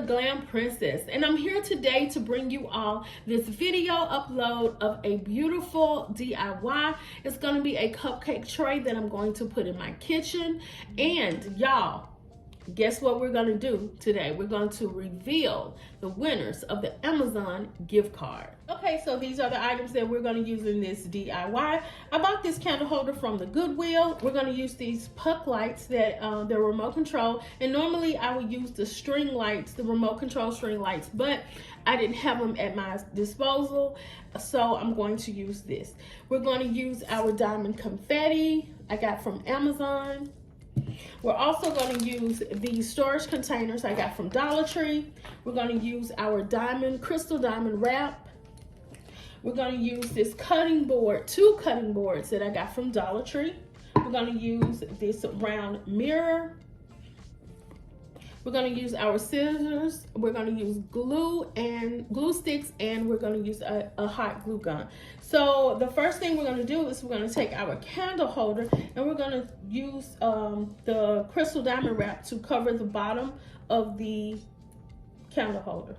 Glam Princess, and I'm here today to bring you all this video upload of a beautiful DIY. It's going to be a cupcake tray that I'm going to put in my kitchen. And y'all, guess what we're going to do today? We're going to reveal the winners of the Amazon gift card. Okay, so these are the items that we're going to use in this DIY. I bought this candle holder from the Goodwill. We're going to use these puck lights that they're remote control. And normally I would use the string lights, the remote control string lights, but I didn't have them at my disposal, so I'm going to use this. We're going to use our diamond confetti I got from Amazon. We're also going to use these storage containers I got from Dollar Tree. We're going to use our crystal diamond wrap. We're going to use this cutting board, 2 cutting boards that I got from Dollar Tree. We're going to use this round mirror. We're going to use our scissors. We're going to use glue sticks, and we're going to use a hot glue gun. So the first thing we're going to do is we're going to take our candle holder and we're going to use the crystal diamond wrap to cover the bottom of the candle holder.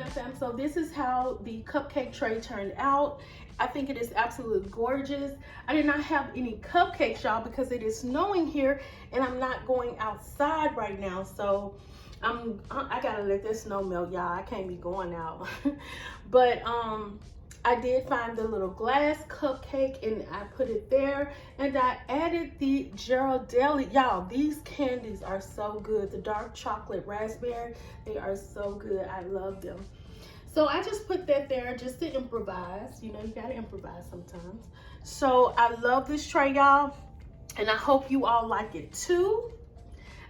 Glam fam, so this is how the cupcake tray turned out. I think it is absolutely gorgeous. I did not have any cupcakes, y'all, because it is snowing here and I'm not going outside right now. So I gotta let this snow melt, y'all. I can't be going out. But I did find the little glass cupcake and I put it there, and I added the Ghirardelli. Y'all, these candies are so good. The dark chocolate raspberry, they are so good. I love them. So I just put that there just to improvise. You know, you gotta improvise sometimes. So I love this tray, y'all, and I hope you all like it too.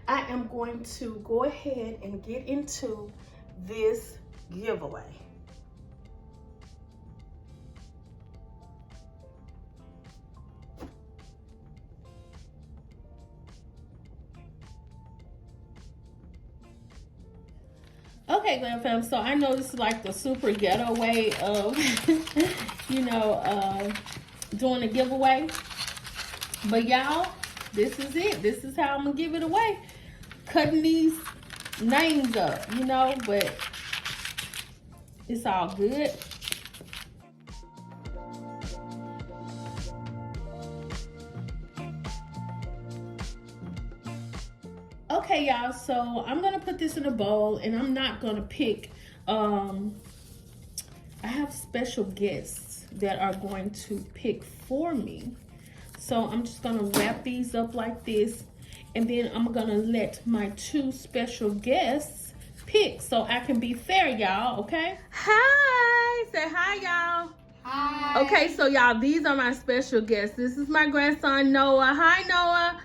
I am going to go ahead and get into this giveaway. Okay, Glam fam, so I know this is like the super ghetto way of, you know, doing a giveaway. But y'all, this is it. This is how I'm going to give it away. Cutting these names up, you know, but it's all good. Okay, y'all, so I'm gonna put this in a bowl, and I'm not gonna pick, I have special guests that are going to pick for me. So I'm just gonna wrap these up like this, and then I'm gonna let my two special guests pick so I can be fair, y'all, okay? Hi, say hi, y'all. Hi. Okay, so y'all, these are my special guests. This is my grandson, Noah. Hi, Noah.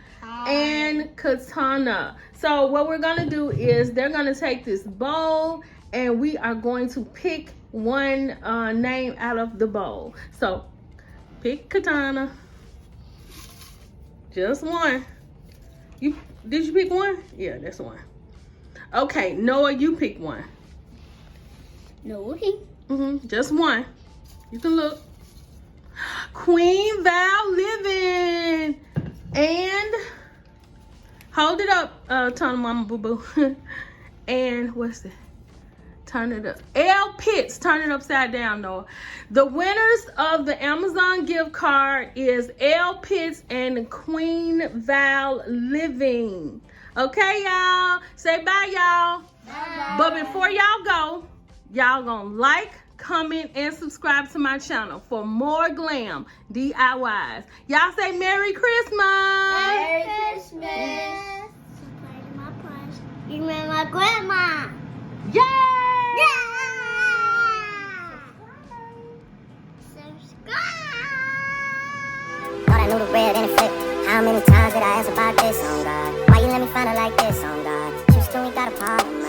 And Katana. So what we're gonna do is they're gonna take this bowl and we are going to pick one name out of the bowl. So pick Katana. Just one. Did you pick one? Yeah, that's one. Okay, Noah, you pick one. No. Just one. You can look. Queen Val Living. And hold it up, Tana Mama Boo Boo. And what's that? Turn it up. L Pitts, turn it upside down, Noah. The winners of the Amazon gift card is L Pitts and Queen Val Living. Okay, y'all. Say bye, y'all. Bye. But before y'all go, y'all gonna like, comment, and subscribe to my channel for more glam DIYs. Y'all say Merry Christmas! Merry Christmas! Surprise my prize. You remember my grandma? Yay! Subscribe! Thought I knew the red and it flipped. How many times did I ask about this, oh God? Why you let me find it like this, oh God? You still ain't got a problem.